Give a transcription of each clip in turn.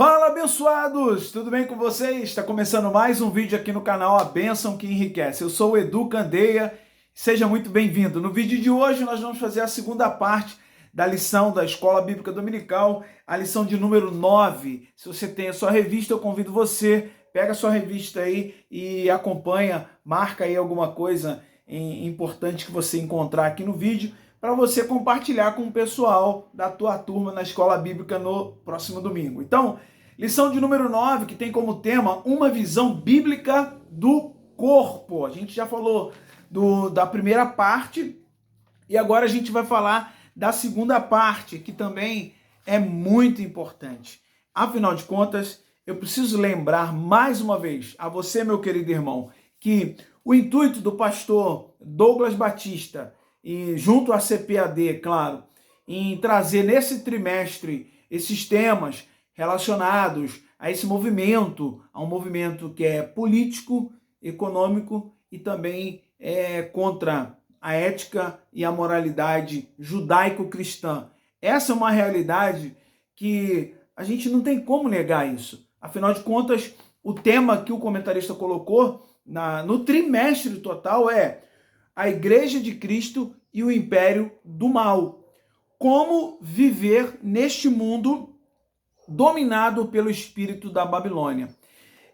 Fala, abençoados! Tudo bem com vocês? Está começando mais um vídeo aqui no canal A Bênção que Enriquece. Eu sou o Edu Candeia, seja muito bem-vindo. No vídeo de hoje nós vamos fazer a segunda parte da lição da Escola Bíblica Dominical, a lição de número 9. Se você tem a sua revista, eu convido você, pega a sua revista aí e acompanha, marca aí alguma coisa importante que você encontrar aqui no vídeo, para você compartilhar com o pessoal da tua turma na Escola Bíblica no próximo domingo. Então, lição de número 9, que tem como tema uma visão bíblica do corpo. A gente já falou da primeira parte e agora a gente vai falar da segunda parte, que também é muito importante. Afinal de contas, eu preciso lembrar mais uma vez a você, meu querido irmão, que o intuito do pastor Douglas Batista, e junto à CPAD, claro, em trazer nesse trimestre esses temas relacionados a esse movimento, a um movimento que é político, econômico e também contra a ética e a moralidade judaico-cristã. Essa é uma realidade que a gente não tem como negar isso. Afinal de contas, o tema que o comentarista colocou no trimestre total é a Igreja de Cristo e o Império do Mal. Como viver neste mundo dominado pelo espírito da Babilônia.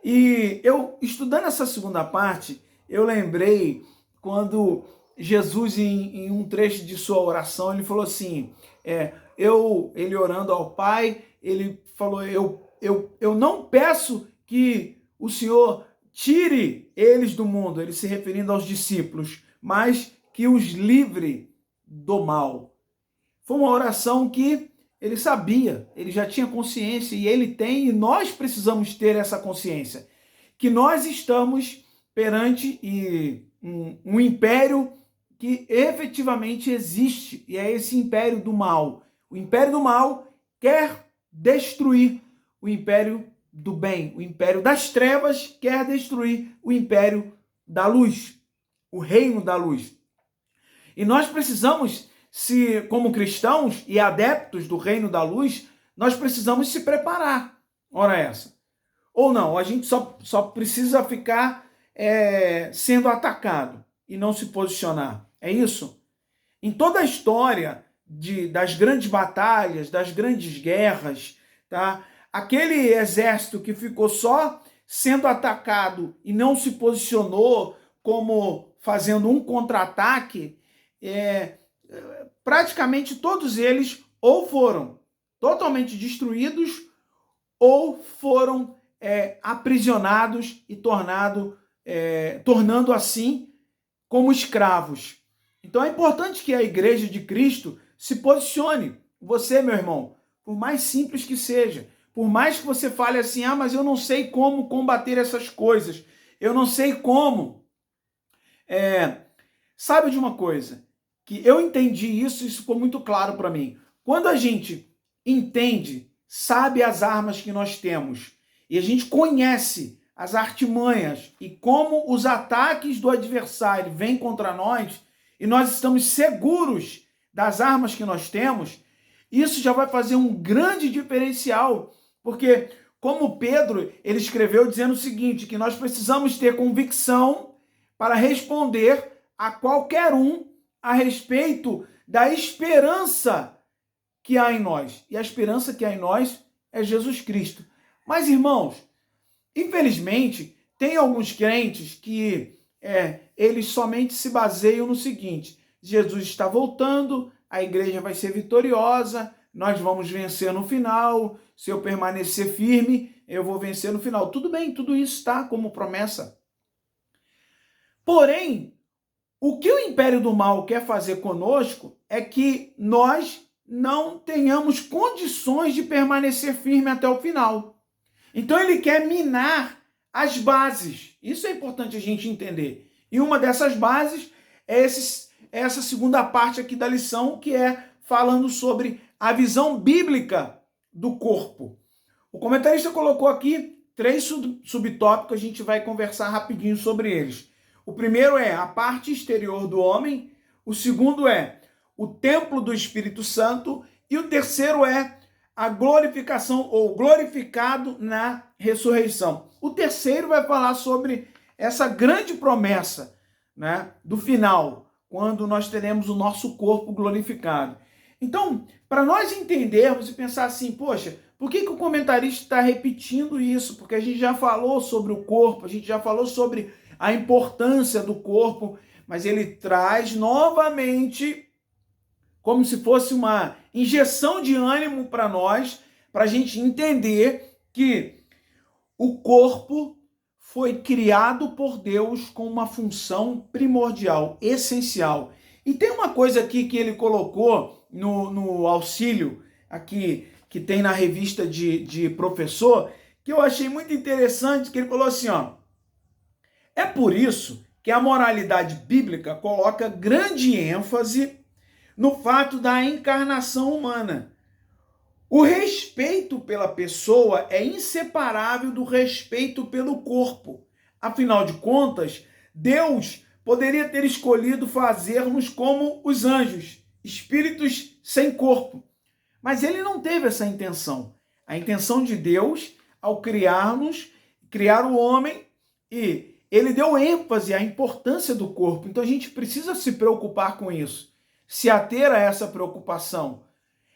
E eu, estudando essa segunda parte, eu lembrei quando Jesus, em um trecho de sua oração, ele falou assim, ele orando ao Pai, ele falou, eu não peço que o Senhor tire eles do mundo, ele se referindo aos discípulos, mas que os livre do mal. Foi uma oração que ele sabia, ele já tinha consciência, e ele tem, e nós precisamos ter essa consciência, que nós estamos perante um império que efetivamente existe, e é esse império do mal. O império do mal quer destruir o império do bem, o império das trevas quer destruir o império da luz, o reino da luz. E nós precisamos, como cristãos e adeptos do reino da luz, nós precisamos se preparar. Ora essa. Ou não, a gente só precisa ficar sendo atacado e não se posicionar. É isso? Em toda a história das grandes batalhas, das grandes guerras, tá? Aquele exército que ficou só sendo atacado e não se posicionou como fazendo um contra-ataque, praticamente todos eles ou foram totalmente destruídos ou foram aprisionados e tornando assim como escravos. Então é importante que a Igreja de Cristo se posicione. Você, meu irmão, por mais simples que seja, por mais que você fale assim, mas eu não sei como combater essas coisas, eu não sei como. Sabe de uma coisa? Que eu entendi isso ficou muito claro para mim. Quando a gente entende, sabe as armas que nós temos, e a gente conhece as artimanhas e como os ataques do adversário vêm contra nós, e nós estamos seguros das armas que nós temos, isso já vai fazer um grande diferencial, porque como Pedro, ele escreveu dizendo o seguinte, que nós precisamos ter convicção para responder a qualquer um a respeito da esperança que há em nós. E a esperança que há em nós é Jesus Cristo. Mas, irmãos, infelizmente, tem alguns crentes que eles somente se baseiam no seguinte: Jesus está voltando, a igreja vai ser vitoriosa, nós vamos vencer no final, se eu permanecer firme, eu vou vencer no final. Tudo bem, tudo isso está como promessa. Porém, o que o império do mal quer fazer conosco é que nós não tenhamos condições de permanecer firme até o final. Então ele quer minar as bases. Isso é importante a gente entender. E uma dessas bases é essa segunda parte aqui da lição, que é falando sobre a visão bíblica do corpo. O comentarista colocou aqui 3 subtópicos, a gente vai conversar rapidinho sobre eles. O primeiro é a parte exterior do homem, o segundo é o templo do Espírito Santo e o terceiro é a glorificação ou glorificado na ressurreição. O terceiro vai falar sobre essa grande promessa, né, do final, quando nós teremos o nosso corpo glorificado. Então, para nós entendermos e pensar assim, poxa, por que o comentarista está repetindo isso? Porque a gente já falou sobre o corpo, a gente já falou sobre a importância do corpo, mas ele traz novamente como se fosse uma injeção de ânimo para nós, para a gente entender que o corpo foi criado por Deus com uma função primordial, essencial. E tem uma coisa aqui que ele colocou no auxílio, aqui que tem na revista de professor, que eu achei muito interessante, que ele falou assim, ó, é por isso que a moralidade bíblica coloca grande ênfase no fato da encarnação humana. O respeito pela pessoa é inseparável do respeito pelo corpo. Afinal de contas, Deus poderia ter escolhido fazer-nos como os anjos, espíritos sem corpo. Mas ele não teve essa intenção. A intenção de Deus, ao criar-nos, criar o homem, e ele deu ênfase à importância do corpo. Então a gente precisa se preocupar com isso. Se ater a essa preocupação.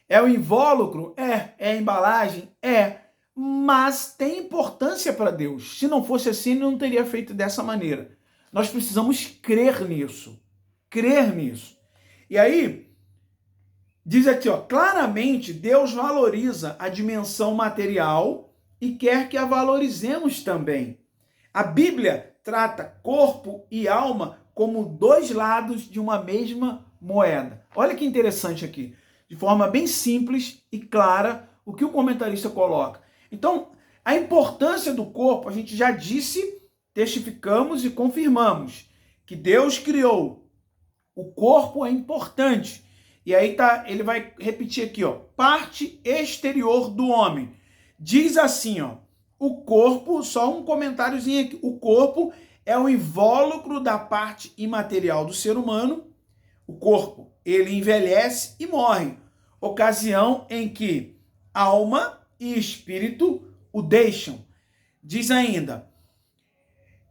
É o invólucro? É a embalagem? Mas tem importância para Deus. Se não fosse assim, ele não teria feito dessa maneira. Nós precisamos crer nisso. Crer nisso. E aí, diz aqui, ó, claramente Deus valoriza a dimensão material e quer que a valorizemos também. A Bíblia trata corpo e alma como dois lados de uma mesma moeda. Olha que interessante aqui. De forma bem simples e clara, o que o comentarista coloca. Então, a importância do corpo, a gente já disse, testificamos e confirmamos que Deus criou. O corpo é importante. E aí ele vai repetir aqui, ó, parte exterior do homem. Diz assim, ó, o corpo, só um comentáriozinho aqui, o corpo é o invólucro da parte imaterial do ser humano. O corpo, ele envelhece e morre, ocasião em que alma e espírito o deixam. Diz ainda,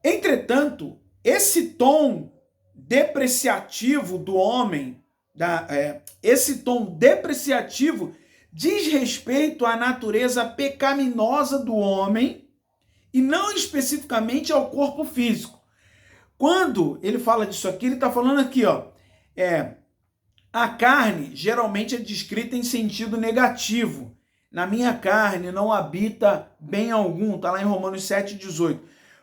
entretanto, esse tom depreciativo do homem, esse tom depreciativo diz respeito à natureza pecaminosa do homem e não especificamente ao corpo físico. Quando ele fala disso aqui, ele está falando aqui, ó, a carne geralmente é descrita em sentido negativo. Na minha carne não habita bem algum, está lá em Romanos 7,18.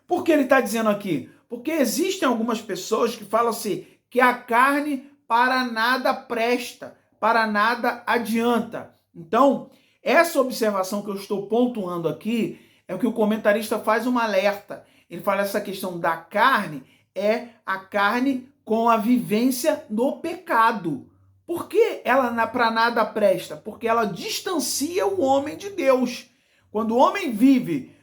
Por que ele está dizendo aqui? Porque existem algumas pessoas que falam assim, que a carne para nada presta, para nada adianta. Então, essa observação que eu estou pontuando aqui é o que o comentarista faz um alerta. Ele fala essa questão da carne, é a carne com a vivência no pecado. Por que ela para nada presta? Porque ela distancia o homem de Deus. Quando o homem vive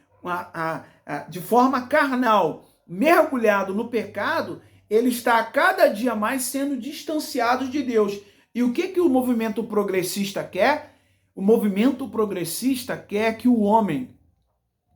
de forma carnal, mergulhado no pecado, ele está a cada dia mais sendo distanciado de Deus. E o que o movimento progressista quer? O movimento progressista quer que o homem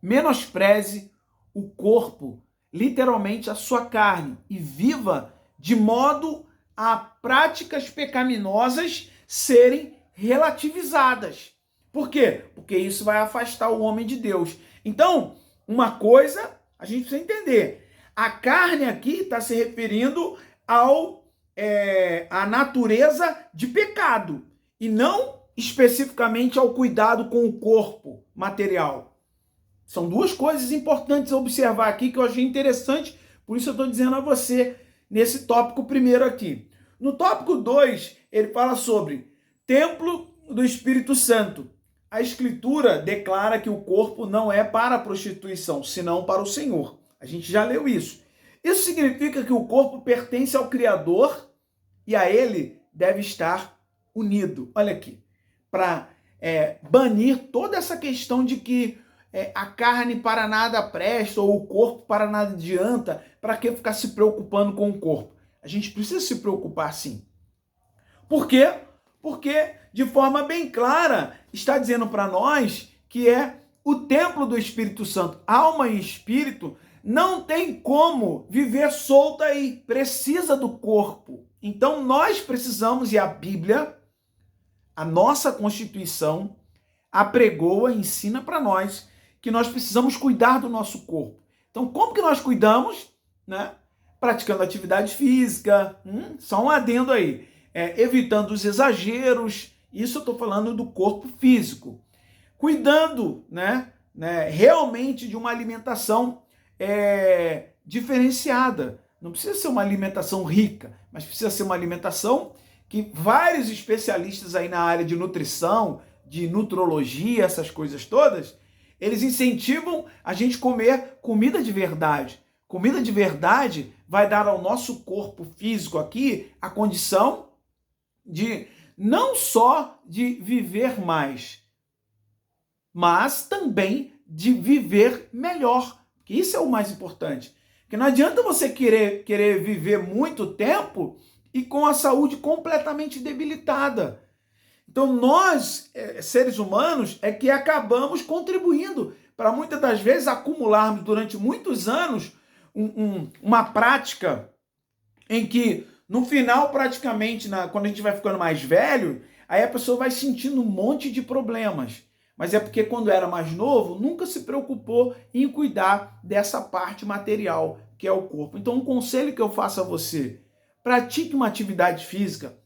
menospreze o corpo, literalmente a sua carne, e viva de modo a práticas pecaminosas serem relativizadas. Por quê? Porque isso vai afastar o homem de Deus. Então, uma coisa a gente precisa entender. A carne aqui está se referindo à natureza de pecado e não especificamente ao cuidado com o corpo material. São duas coisas importantes a observar aqui que eu achei interessante, por isso eu estou dizendo a você nesse tópico primeiro aqui. No tópico 2, ele fala sobre templo do Espírito Santo. A Escritura declara que o corpo não é para a prostituição, senão para o Senhor. A gente já leu isso. Isso significa que o corpo pertence ao Criador e a ele deve estar unido. Olha aqui, para banir toda essa questão de que a carne para nada presta ou o corpo para nada adianta, para que ficar se preocupando com o corpo? A gente precisa se preocupar sim. Por quê? Porque, de forma bem clara, está dizendo para nós que é o templo do Espírito Santo. Alma e espírito não tem como viver solta aí, precisa do corpo. Então nós precisamos, e a Bíblia, a nossa Constituição, apregoa, ensina para nós que nós precisamos cuidar do nosso corpo. Então, como que nós cuidamos? Né? Praticando atividade física, só um adendo aí, evitando os exageros, isso eu estou falando do corpo físico. Cuidando, realmente de uma alimentação diferenciada. Não precisa ser uma alimentação rica, mas precisa ser uma alimentação que vários especialistas aí na área de nutrição, de nutrologia, essas coisas todas, eles incentivam a gente comer comida de verdade. Comida de verdade vai dar ao nosso corpo físico aqui a condição de não só de viver mais, mas também de viver melhor. Que isso é o mais importante. Porque não adianta você querer viver muito tempo e com a saúde completamente debilitada. Então nós, seres humanos, é que acabamos contribuindo para muitas das vezes acumularmos durante muitos anos uma prática em que no final praticamente, quando a gente vai ficando mais velho, aí a pessoa vai sentindo um monte de problemas. Mas é porque quando era mais novo, nunca se preocupou em cuidar dessa parte material, que é o corpo. Então um conselho que eu faço a você: pratique uma atividade física,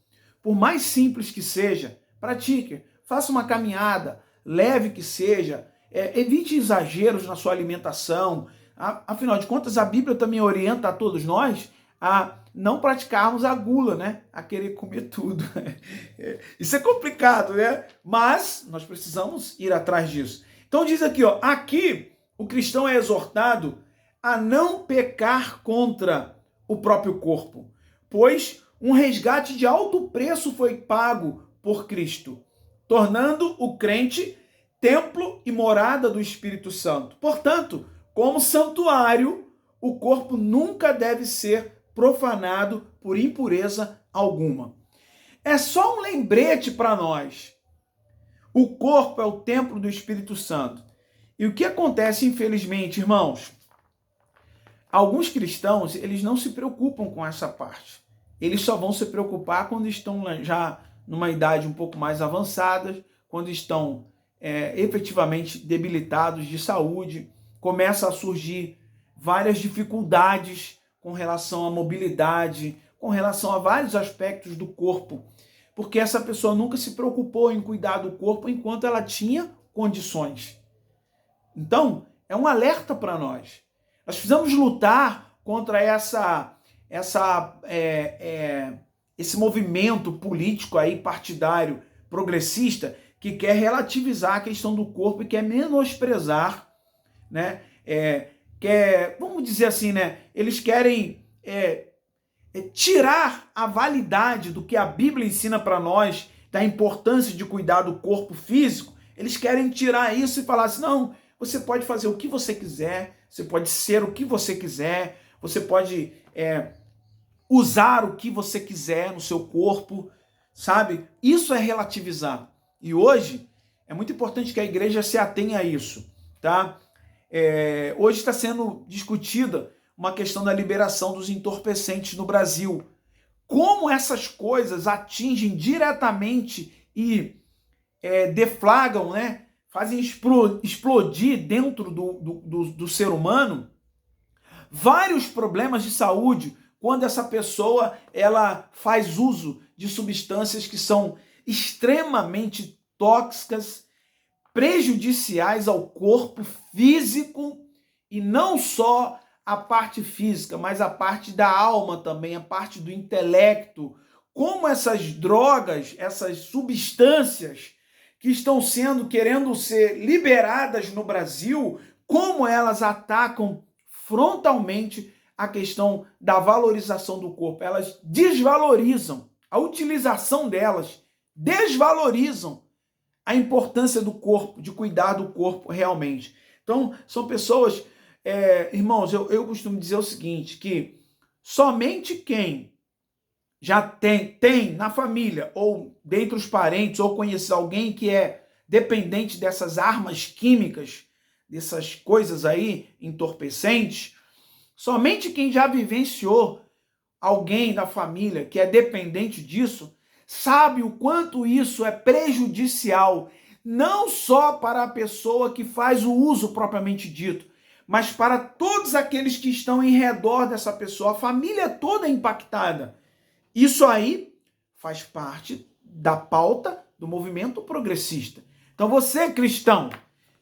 por mais simples que seja, pratique, faça uma caminhada, leve que seja, evite exageros na sua alimentação. Afinal de contas, a Bíblia também orienta a todos nós a não praticarmos a gula, né? A querer comer tudo. Isso é complicado, né? Mas nós precisamos ir atrás disso. Então diz aqui, ó, aqui o cristão é exortado a não pecar contra o próprio corpo, pois um resgate de alto preço foi pago por Cristo, tornando o crente templo e morada do Espírito Santo. Portanto, como santuário, o corpo nunca deve ser profanado por impureza alguma. É só um lembrete para nós. O corpo é o templo do Espírito Santo. E o que acontece, infelizmente, irmãos? Alguns cristãos, eles não se preocupam com essa parte. Eles só vão se preocupar quando estão já numa idade um pouco mais avançada, quando estão efetivamente debilitados de saúde, começa a surgir várias dificuldades com relação à mobilidade, com relação a vários aspectos do corpo, porque essa pessoa nunca se preocupou em cuidar do corpo enquanto ela tinha condições. Então, é um alerta para nós. Nós precisamos lutar contra esse movimento político aí, partidário, progressista, que quer relativizar a questão do corpo e quer menosprezar, né? Vamos dizer assim, né? Eles querem tirar a validade do que a Bíblia ensina para nós, da importância de cuidar do corpo físico. Eles querem tirar isso e falar assim, não, você pode fazer o que você quiser, você pode ser o que você quiser, você pode usar o que você quiser no seu corpo, sabe? Isso é relativizar. E hoje é muito importante que a igreja se atenha a isso, tá? Hoje está sendo discutida uma questão da liberação dos entorpecentes no Brasil. Como essas coisas atingem diretamente e deflagram, né? Fazem explodir dentro do ser humano vários problemas de saúde quando essa pessoa ela faz uso de substâncias que são extremamente tóxicas, prejudiciais ao corpo físico, e não só a parte física, mas a parte da alma também, a parte do intelecto. Como essas drogas, essas substâncias que estão querendo ser liberadas no Brasil, como elas atacam frontalmente a questão da valorização do corpo. Elas desvalorizam a utilização delas, desvalorizam a importância do corpo, de cuidar do corpo realmente. Então, são pessoas, irmãos, eu costumo dizer o seguinte, que somente quem já tem na família, ou dentre os parentes, ou conhecer alguém que é dependente dessas armas químicas, dessas coisas aí entorpecentes, somente quem já vivenciou alguém da família que é dependente disso, sabe o quanto isso é prejudicial, não só para a pessoa que faz o uso propriamente dito, mas para todos aqueles que estão em redor dessa pessoa, a família toda é impactada. Isso aí faz parte da pauta do movimento progressista. Então você, cristão,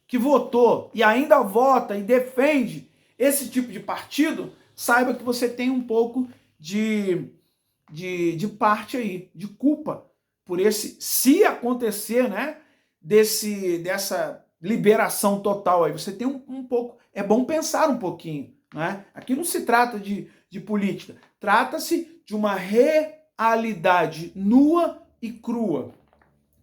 que votou e ainda vota e defende esse tipo de partido, saiba que você tem um pouco de parte aí, de culpa por esse, se acontecer, né, dessa liberação total aí. Você tem um pouco, é bom pensar um pouquinho, né? Aqui não se trata de política, trata-se de uma realidade nua e crua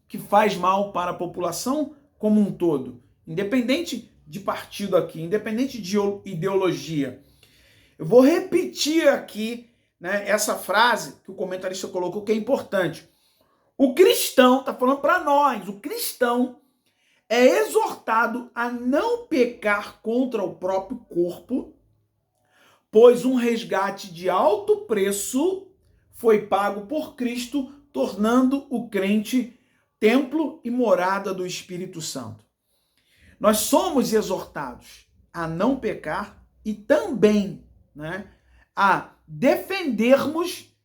que faz mal para a população como um todo, independente de partido aqui, independente de ideologia. Eu vou repetir aqui, né, essa frase que o comentarista colocou, que é importante. O cristão, está falando para nós, o cristão é exortado a não pecar contra o próprio corpo, pois um resgate de alto preço foi pago por Cristo, tornando o crente templo e morada do Espírito Santo. Nós somos exortados a não pecar e também, né, a defendermos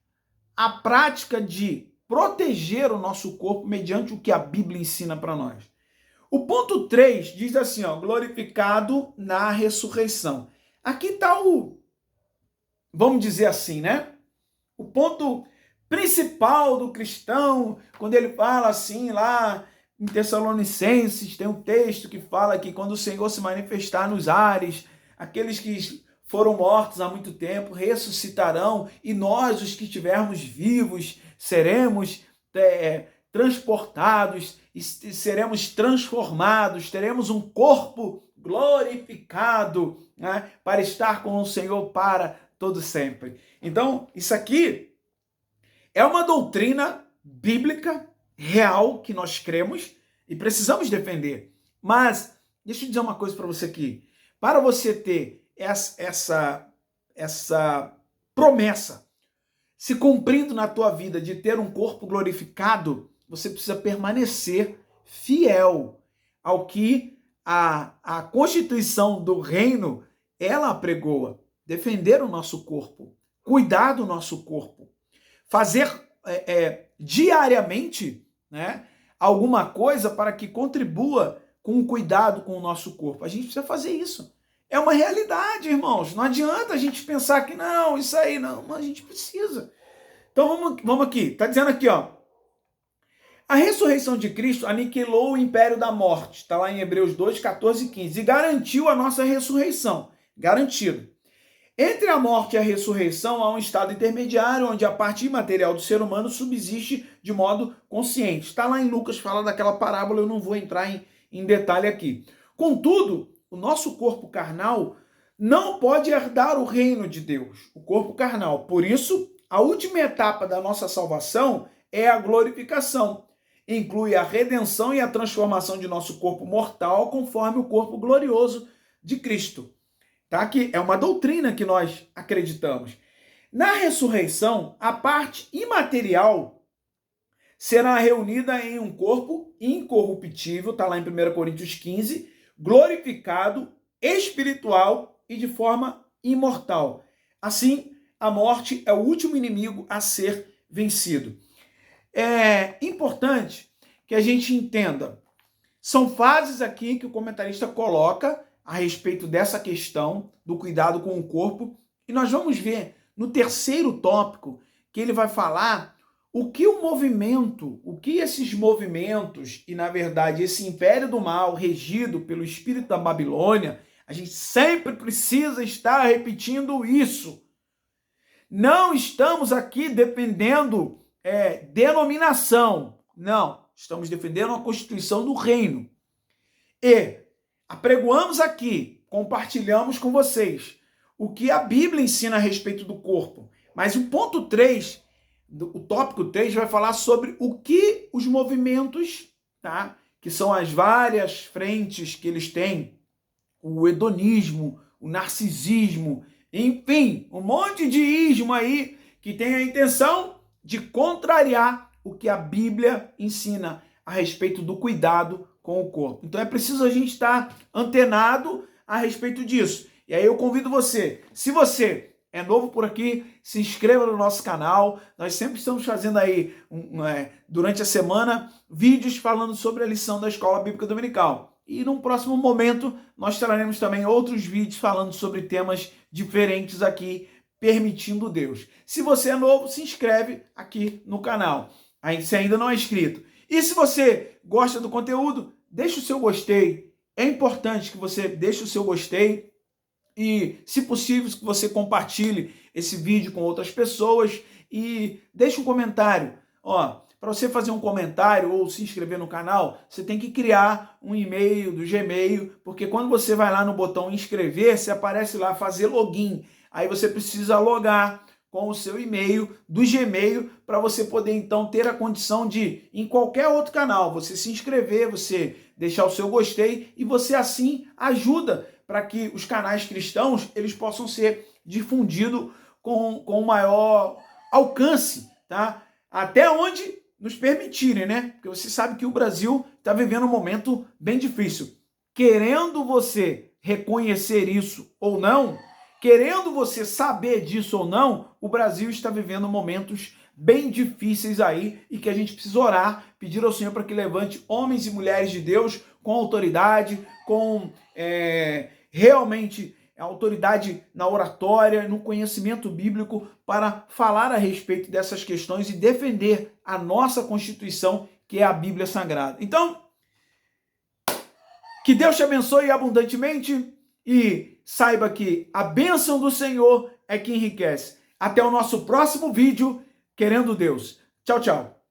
a prática de proteger o nosso corpo mediante o que a Bíblia ensina para nós. O ponto 3 diz assim, ó, glorificado na ressurreição. Aqui está vamos dizer assim, né? O ponto principal do cristão, quando ele fala assim lá em Tessalonicenses, tem um texto que fala que quando o Senhor se manifestar nos ares, aqueles que foram mortos há muito tempo ressuscitarão e nós, os que estivermos vivos, seremos transportados e seremos transformados, teremos um corpo glorificado, né, para estar com o Senhor para todo sempre. Então, isso aqui é uma doutrina bíblica real que nós cremos e precisamos defender. Mas, deixa eu dizer uma coisa para você aqui. Para você ter essa promessa se cumprindo na tua vida de ter um corpo glorificado, você precisa permanecer fiel ao que a Constituição do Reino ela apregoa. Defender o nosso corpo, cuidar do nosso corpo, fazer diariamente, né, alguma coisa para que contribua com o cuidado com o nosso corpo. A gente precisa fazer isso. É uma realidade, irmãos. Não adianta a gente pensar que não, isso aí não, a gente precisa. Então vamos aqui. Está dizendo aqui, ó. A ressurreição de Cristo aniquilou o império da morte. Está lá em Hebreus 2, 14 e 15. E garantiu a nossa ressurreição. Garantido. Entre a morte e a ressurreição há um estado intermediário onde a parte imaterial do ser humano subsiste de modo consciente. Está lá em Lucas, fala daquela parábola, eu não vou entrar em detalhe aqui. Contudo, o nosso corpo carnal não pode herdar o reino de Deus, o corpo carnal. Por isso, a última etapa da nossa salvação é a glorificação. Inclui a redenção e a transformação de nosso corpo mortal conforme o corpo glorioso de Cristo. Tá? Que é uma doutrina que nós acreditamos. Na ressurreição, a parte imaterial será reunida em um corpo incorruptível, está lá em 1 Coríntios 15, glorificado, espiritual e de forma imortal. Assim, a morte é o último inimigo a ser vencido. É importante que a gente entenda. São fases aqui que o comentarista coloca a respeito dessa questão do cuidado com o corpo. E nós vamos ver no terceiro tópico que ele vai falar o que esses movimentos e, na verdade, esse império do mal regido pelo espírito da Babilônia, a gente sempre precisa estar repetindo isso. Não estamos aqui defendendo denominação. Não, estamos defendendo a Constituição do Reino. E apregoamos aqui, compartilhamos com vocês o que a Bíblia ensina a respeito do corpo. Mas o ponto 3 O tópico 3 vai falar sobre o que os movimentos, tá? Que são as várias frentes que eles têm, o hedonismo, o narcisismo, enfim, um monte de ismo aí que tem a intenção de contrariar o que a Bíblia ensina a respeito do cuidado com o corpo. Então é preciso a gente estar antenado a respeito disso. E aí eu convido você, se você é novo por aqui, se inscreva no nosso canal. Nós sempre estamos fazendo aí, durante a semana, vídeos falando sobre a lição da Escola Bíblica Dominical. E num próximo momento, nós traremos também outros vídeos falando sobre temas diferentes aqui, permitindo Deus. Se você é novo, se inscreve aqui no canal, se ainda não é inscrito. E se você gosta do conteúdo, deixa o seu gostei. É importante que você deixe o seu gostei e, se possível, que você compartilhe esse vídeo com outras pessoas e deixe um comentário. Para você fazer um comentário ou se inscrever no canal, você tem que criar um e-mail do Gmail, porque quando você vai lá no botão inscrever-se, aparece lá fazer login. Aí você precisa logar com o seu e-mail do Gmail para você poder então ter a condição de, em qualquer outro canal, você se inscrever, você deixar o seu gostei e você assim ajuda para que os canais cristãos eles possam ser difundidos com maior alcance, tá? Até onde nos permitirem, né? Porque você sabe que o Brasil está vivendo um momento bem difícil. Querendo você reconhecer isso ou não, querendo você saber disso ou não, o Brasil está vivendo momentos bem difíceis aí e que a gente precisa orar, pedir ao Senhor para que levante homens e mulheres de Deus com autoridade, com realmente autoridade na oratória, no conhecimento bíblico para falar a respeito dessas questões e defender a nossa Constituição, que é a Bíblia Sagrada. Então, que Deus te abençoe abundantemente e saiba que a bênção do Senhor é que enriquece. Até o nosso próximo vídeo, querendo Deus. Tchau, tchau.